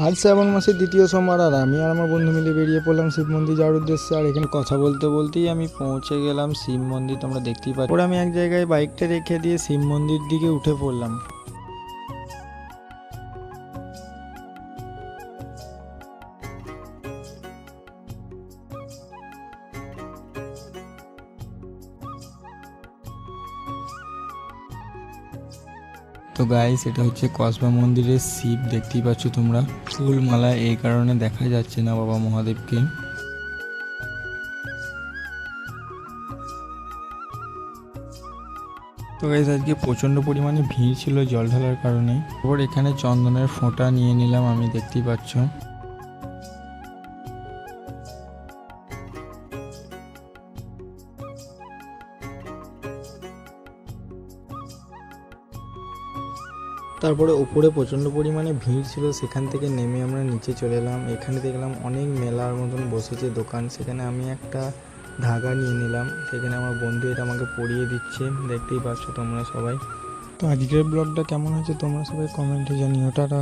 আজ শ্রাবণ মাসের দ্বিতীয় সোমবার, আর আমি আর আমার বন্ধু মিলে বেরিয়ে পড়লাম শিব মন্দির যাওয়ার উদ্দেশ্যে। আর এখানে কথা বলতে বলতেই আমি পৌঁছে গেলাম শিব মন্দির, তোমরা দেখতেই পাচ্ছ। ওরা আমি এক জায়গায় বাইকটা রেখে দিয়ে শিব মন্দির দিকে উঠে পড়লাম। তো গাইস, এটা হচ্ছে কসবা মন্দিরের শিব, দেখতেই পাচ্ছ তোমরা। ফুল মালা এই কারণে দেখা যাচ্ছে না বাবা মহাদেবকে। তো গাইস, আজকে প্রচণ্ড পরিমাণে ভিড় ছিল জল ঢালার কারণে। তারপর এখানে চন্দনের ফোঁটা নিয়ে নিলাম আমি, দেখতেই পাচ্ছ। তারপরে ওপরে প্রচণ্ড পরিমাণে ভিড় ছিল, সেখান থেকে নেমে আমরা নিচে চলে এলাম। এখানে দেখলাম অনেক মেলার মতন বসেছে দোকান, সেখানে আমি একটা ধাগা নিয়ে নিলাম। সেখানে আমার বন্ধু এটা আমাকে পরিয়ে দিচ্ছে, দেখতেই পাচ্ছ তোমরা সবাই। তো আজকের ব্লগটা কেমন হয়েছে তোমরা সবাই কমেন্টে জানিও। টাটা।